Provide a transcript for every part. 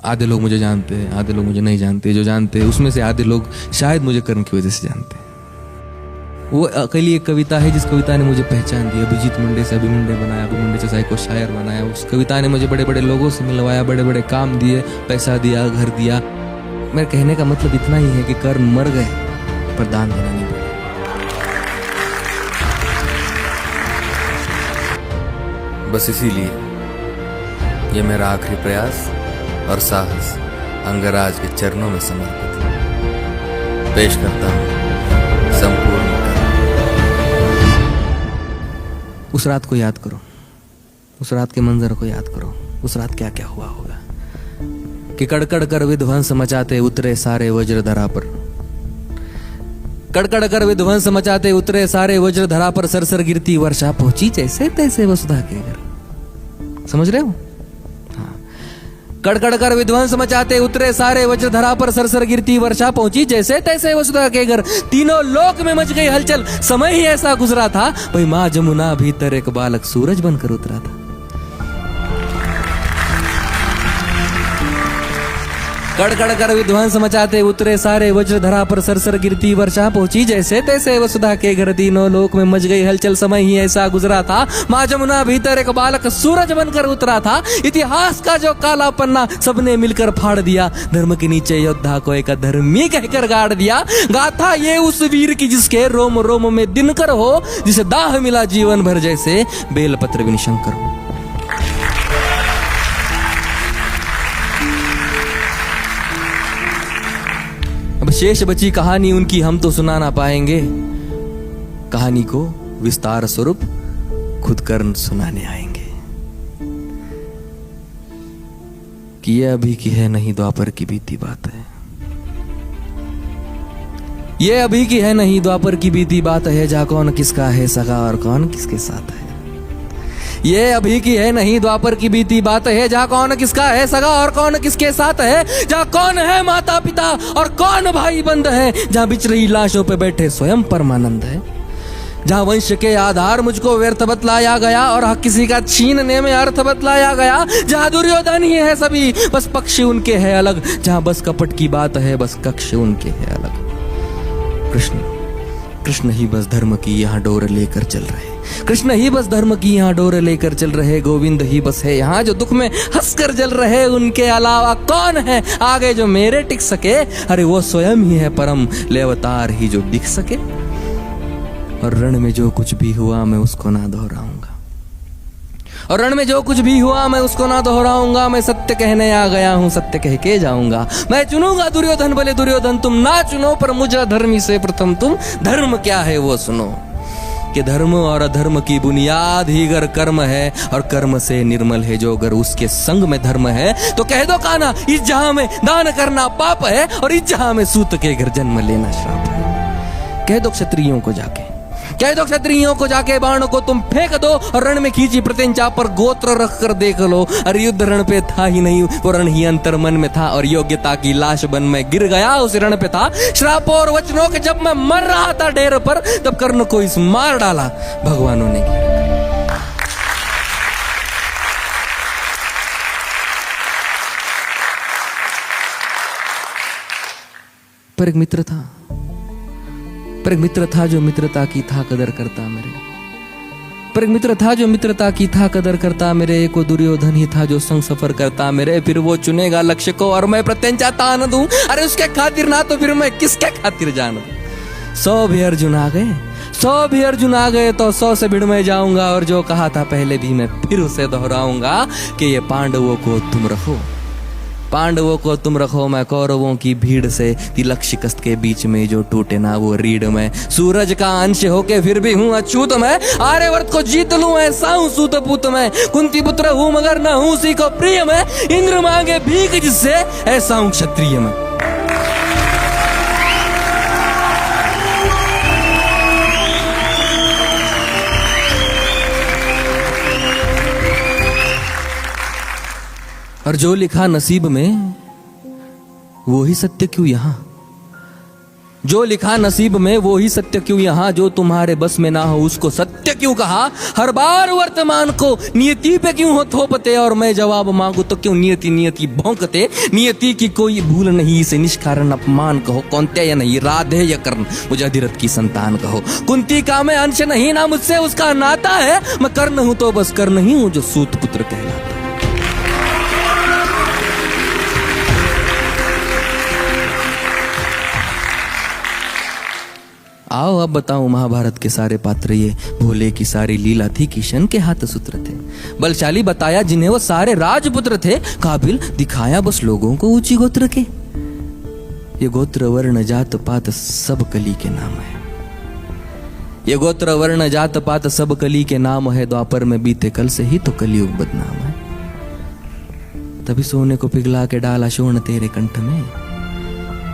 आधे लोग मुझे जानते हैं, आधे लोग मुझे नहीं जानते। जो जानते हैं उसमें से आधे लोग शायद मुझे कर्म की वजह से जानते हैं। वो अकेली एक कविता है जिस कविता ने मुझे पहचान दी। अभिजीत मुंडे से अभी मुंडे बनाया, अभी मुंडे से को शायर बनाया। उस कविता ने मुझे बड़े बड़े लोगों से मिलवाया, बड़े बड़े काम दिए, पैसा दिया, घर दिया। मेरे कहने का मतलब इतना ही है कि कर्म मर गए पर दान देना नहीं भूले। बस इसीलिए ये मेरा आखिरी प्रयास और साहस अंगराज के चरणों में समर्पित पेश करता हूं संपूर्ण। उस रात को याद करो, उस रात के मंजर को याद करो। उस रात क्या क्या हुआ होगा कि कड़कड़ कर विध्वंस मचाते उतरे सारे वज्रधरा पर। कड़कड़ कर विध्वंस मचाते उतरे सारे वज्रधरा पर। सरसर गिरती वर्षा पहुंची जैसे तैसे वसुधा के घर। समझ रहे हो? हाँ। कड़कड़ कर विध्वंस मचाते उतरे सारे वज्रधरा पर। सरसर गिरती वर्षा पहुंची जैसे तैसे वसुधा के घर। तीनों लोक में मच गई हलचल, समय ही ऐसा गुजरा था। भाई माँ जमुना भीतर एक बालक सूरज बनकर उतरा था। कड़कड़ कर विध्वंस मचाते उतरे सारे वज्रधरा पर। सरसर गिरती वर्षा पहुंची जैसे तैसे वसुधा के घर। तीनों लोक में मच गई हलचल, समय ही ऐसा गुजरा था। माँ जमुना भीतर एक बालक सूरज बनकर उतरा था। इतिहास का जो काला पन्ना सबने मिलकर फाड़ दिया। धर्म के नीचे योद्धा को एक अधर्मी कहकर गाड़ दिया। गाथा ये उस वीर की जिसके रोम रोम में दिनकर हो, जिसे दाह मिला जीवन भर जैसे बेलपत्र बिन शंकर हो। अब शेष बची कहानी उनकी हम तो सुना ना पाएंगे। कहानी को विस्तार स्वरूप खुद कर्ण सुनाने आएंगे कि ये अभी की है नहीं द्वापर की बीती बात है। ये अभी की है नहीं द्वापर की बीती बात है। जा कौन किसका है सगा और कौन किसके साथ है। ये अभी की है नहीं द्वापर की बीती बात है। जा कौन किसका है सगा और कौन किसके साथ है। जा कौन है माता पिता और कौन भाई बंद है। जहाँ बिछ रही लाशों पे बैठे स्वयं परमानंद है। जहाँ वंश के आधार मुझको व्यर्थ बतलाया गया और हक किसी का छीनने में अर्थ बतलाया गया। जहाँ दुर्योधन ही है सभी, बस पक्ष उनके है अलग। जहाँ बस कपट की बात है, बस कक्ष उनके है अलग। कृष्ण ही बस धर्म की यहाँ डोर लेकर चल रहे। कृष्ण ही बस धर्म की यहाँ डोर लेकर चल रहे। गोविंद ही बस है यहाँ जो दुख में हंसकर जल रहे। उनके अलावा कौन है आगे जो मेरे टिक सके। अरे वो स्वयं ही है परम, ले अवतार ही जो दिख सके। और रण में जो कुछ भी हुआ मैं उसको ना दोहराऊंगा। और रण में जो कुछ भी हुआ मैं उसको ना दोहराऊंगा। मैं सत्य कहने आ गया हूँ, सत्य कह के जाऊंगा। मैं चुनूंगा दुर्योधन भले दुर्योधन तुम ना चुनो, पर मुझे धर्मी से प्रथम तुम धर्म क्या है वो सुनो। कि धर्म और अधर्म की बुनियाद ही अगर कर्म है और कर्म से निर्मल है जो। अगर उसके संग में धर्म है तो कह दो कान्हा इस जहां में दान करना पाप है और इस जहां में सूत के घर जन्म लेना श्राप है। कह दो क्षत्रियों को जाके, कह दो क्षत्रियों को जाके बाण को तुम फेंक दो और रण में खींची प्रत्यंचा पर गोत्र रख कर देख लो। अरे युद्ध रण पे था ही नहीं, वो रण ही अंतर मन में था। और योग्यता की लाश बन में गिर गया उस रण पे था। श्राप और वचनों के जब मैं मर रहा था ढेर पर, तब कर्ण को इस मार डाला भगवानों ने। पर एक मित्र था, पर एक मित्र था जो मित्रता की था कदर करता मेरे। पर एक मित्र था जो मित्रता की था कदर करता मेरे। एक वो दुर्योधन ही था जो संग सफर करता मेरे। फिर वो चुनेगा लक्ष्य को और मैं प्रत्यंचा तान दूं। अरे उसके खातिर ना तो फिर मैं किसके खातिर जान दूं। 100 भी अर्जुन आ गए, 100 भी अर्जुन आ गए तो 100 से भिड़ में जाऊंगा। और जो कहा था पहले भी मैं फिर उसे दोहराऊंगा कि ये पांडवों को तुम रखो, पांडवों को तुम रखो। मैं कौरवों की भीड़ से तिलक शिकस्त के बीच में जो टूटे ना वो रीढ़ में। सूरज का अंश होके फिर भी हूँ अछूत मैं। आर्यवर्त को जीत लूं ऐसा हूँ सूत पुत मैं। कुंती पुत्र हूँ मगर न हूँ उसी को प्रिय मैं। इंद्र मांगे भीख जिससे ऐसा हूँ क्षत्रिय मैं। और जो लिखा नसीब में वो ही सत्य क्यों यहां। जो लिखा नसीब में वो ही सत्य क्यों यहाँ, जो तुम्हारे बस में ना हो उसको सत्य क्यों कहा। हर बार वर्तमान को नियति पे क्यों हो थोपते, और मैं जवाब मांगू तो क्यों नियति नियति भौंकते। नियति की कोई भूल नहीं, इसे निष्कारण अपमान कहो। कौन्त्या या नहीं, राधे या कर्ण, मुझे अधिरथ की संतान कहो। कुंती का मैं अंश नहीं, ना मुझसे उसका नाता है। मैं कर्ण हूं तो बस कर्ण ही हूं, जो सूत पुत्र कहलाता। आओ अब बताऊं, महाभारत के सारे पात्र ये भोले की सारी लीला थी, किशन के हाथ सूत्र थे। बलशाली बताया जिन्हें वो सारे राजपुत्र थे, काबिल दिखाया बस लोगों को ऊंची गोत्र के। ये गोत्र वर्ण जात पात सब कली के नाम है। ये गोत्र वर्ण जात पात सब कली के नाम है। द्वापर में बीते कल से ही तो कलयुग बदनाम है। तभी सोने को पिघला के डाला शोण तेरे कंठ में,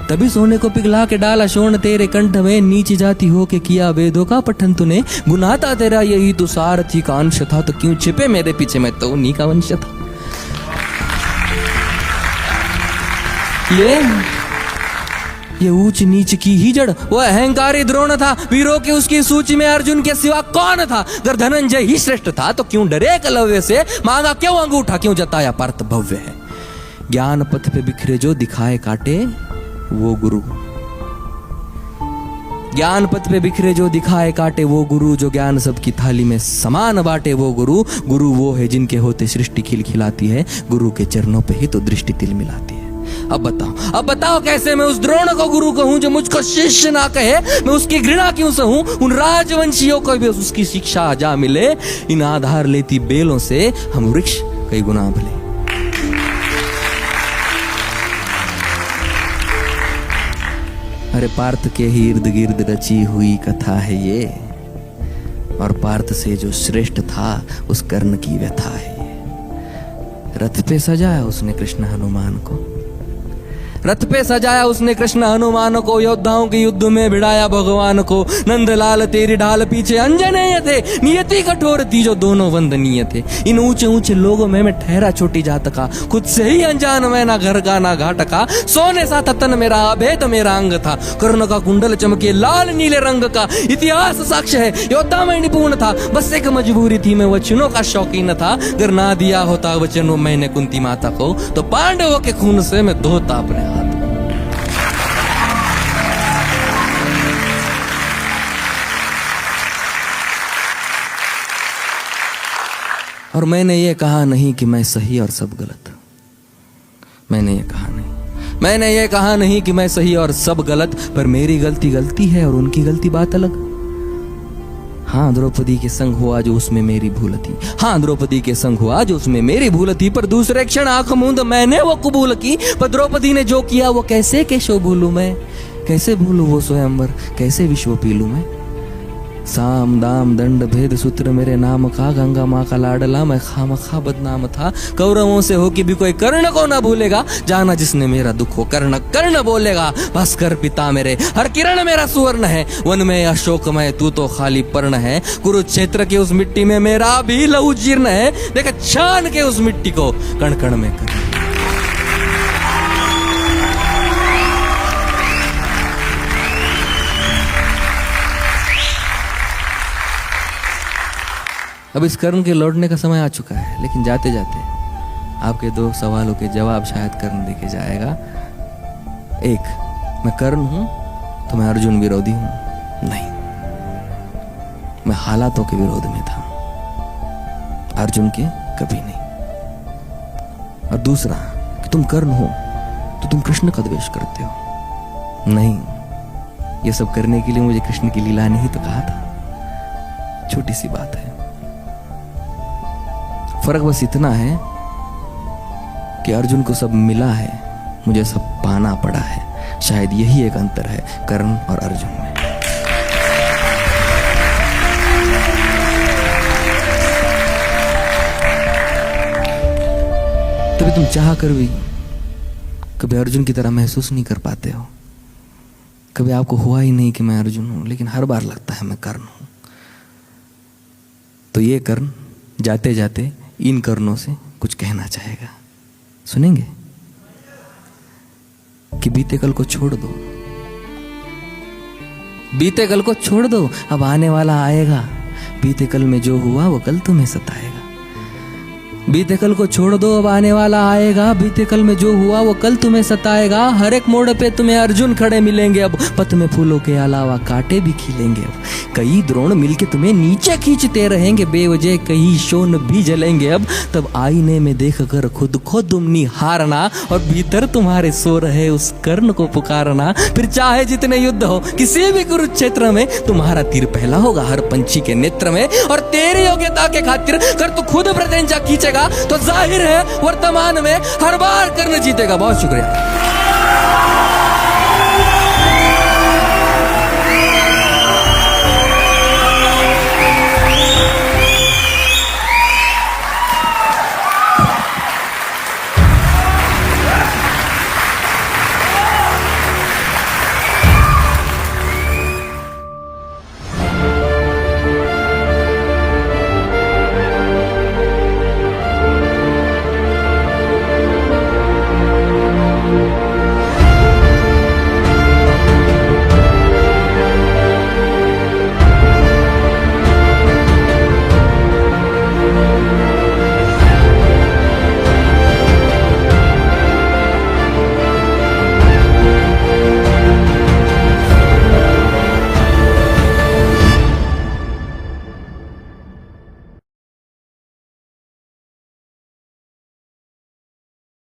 तभी सोने को पिघला के डाला शोण तेरे कंठ में। नीच जाति हो के किया वेदों का पठन तूने, गुनाह था तेरा यही तो सारथी का अंश था। तो क्यों छिपे मेरे पीछे, मैं तो उन्हीं का वंश था। ये ऊंच नीच की ही जड़, वो अहंकारी द्रोण था। वीरों की उसकी सूची में अर्जुन के सिवा कौन था। अगर धनंजय ही श्रेष्ठ था तो क्यों डरे एकलव्य से, मांगा क्यों अंगूठा, क्यों जताया पार्थ भव्य है। ज्ञान पथ पे बिखरे जो दिखाए काटे वो गुरु, ज्ञान पथ पे बिखरे जो दिखाए काटे वो गुरु। जो ज्ञान सबकी थाली में समान बांटे वो गुरु। गुरु वो है जिनके होते सृष्टि खिलखिलाती है, गुरु के चरणों पे ही तो दृष्टि तिल मिलाती है। अब बताओ कैसे मैं उस द्रोण को गुरु कहूं जो मुझको शिष्य ना कहे। मैं उसकी घृणा क्यों सहूं, उन राजवंशियों को भी उसकी शिक्षा जा मिले। इन आधार लेती बेलों से हम वृक्ष कई गुना भले। अरे पार्थ के ही इर्द गिर्द रची हुई कथा है ये, और पार्थ से जो श्रेष्ठ था उस कर्ण की व्यथा है ये। रथ पे सजाया उसने कृष्ण हनुमान को, रथ पे सजाया उसने कृष्ण हनुमान को। योद्धाओं के युद्ध में भिड़ाया भगवान को। नंदलाल तेरी ढाल पीछे अंजनेय थे, नियति कठोर थी जो दोनों वंदनीय थे। इन ऊंचे ऊंचे लोगों में मैं ठहरा छोटी जात का, खुद से ही अनजान मैं, ना घर का ना घाट का। सोने सा तन मेरा, अभेद मेरा अंग था। कर्ण का कुंडल चमके लाल नीले रंग का। इतिहास साक्ष्य है योद्धा में निपुण था, बस एक मजबूरी थी मैं वचनों का शौकीन था। अगर ना दिया होता वचनों मैंने कुंती माता को, तो पांडवों के खून से मैं धोता अपने हाथ। और मैंने ये कहा नहीं कि मैं सही और सब गलत। मैंने ये कहा नहीं कि मैं सही और सब गलत, पर मेरी गलती गलती है और उनकी गलती बात अलग। हाँ द्रौपदी के संग हुआ जो उसमें मेरी भूल थी, हाँ द्रौपदी के संग हुआ जो उसमें मेरी भूल थी। पर दूसरे क्षण आंख मूंद मैंने वो कबूल की। पर द्रौपदी ने जो किया वो कैसे कैसो भूलूं मैं, कैसे भूलूं वो स्वयंवर, कैसे विश्व पीलूं मैं। साम दाम दंड भेद सूत्र मेरे नाम का, गंगा माँ का लाडला मैं खामखा बदनाम था। कौरवों से हो कि भी कोई कर्ण को ना भूलेगा, जाना जिसने मेरा दुख हो कर्ण कर्ण बोलेगा। भास्कर पिता मेरे हर किरण मेरा सुवर्ण है, वन में अशोकमय तू तो खाली पर्ण है। कुरुक्षेत्र की उस मिट्टी में मेरा भी लहू जीर्ण है, देख छान के उस मिट्टी को कण कण में कर। अब इस कर्ण के लौटने का समय आ चुका है, लेकिन जाते जाते आपके दो सवालों के जवाब शायद कर्ण देके जाएगा। एक, मैं कर्ण हूं तो मैं अर्जुन विरोधी हूं? नहीं, मैं हालातों के विरोध में था, अर्जुन के कभी नहीं। और दूसरा कि तुम कर्ण हो तो तुम कृष्ण का द्वेष करते हो? नहीं, ये सब करने के लिए मुझे कृष्ण की लीला ने ही तो कहा था। छोटी सी बात है, फर्क बस इतना है कि अर्जुन को सब मिला है, मुझे सब पाना पड़ा है। शायद यही एक अंतर है कर्ण और अर्जुन में। तभी तुम चाह कर भी कभी अर्जुन की तरह महसूस नहीं कर पाते हो। कभी आपको हुआ ही नहीं कि मैं अर्जुन हूं, लेकिन हर बार लगता है मैं कर्ण हूं। तो ये कर्ण जाते जाते इन कर्णों से कुछ कहना चाहेगा, सुनेंगे? कि बीते कल को छोड़ दो, बीते कल को छोड़ दो, अब आने वाला आएगा। बीते कल में जो हुआ वो कल तुम्हें सताएगा। बीते कल को छोड़ दो, अब आने वाला आएगा। बीते कल में जो हुआ वो कल तुम्हें सताएगा। हर एक मोड़ पे तुम्हें अर्जुन खड़े मिलेंगे अब, पथ में फूलों के अलावा कांटे भी खिलेंगे अब। कई द्रोण मिलके तुम्हें नीचे खींचते रहेंगे, बेवजह कई शोन भी जलेंगे अब। तब आईने में देख कर खुद को तुम निहारना, और भीतर तुम्हारे सो रहे उस कर्ण को पुकारना। फिर चाहे जितने युद्ध हो किसी भी कुरुक्षेत्र में, तुम्हारा तीर पहला होगा हर पंछी के नेत्र में। और तेरी योग्यता के खातिर कर तू खुद प्रत्यंचा खींचेगा तो जाहिर है वर्तमान में हर बार कर्ण जीतेगा। बहुत शुक्रिया।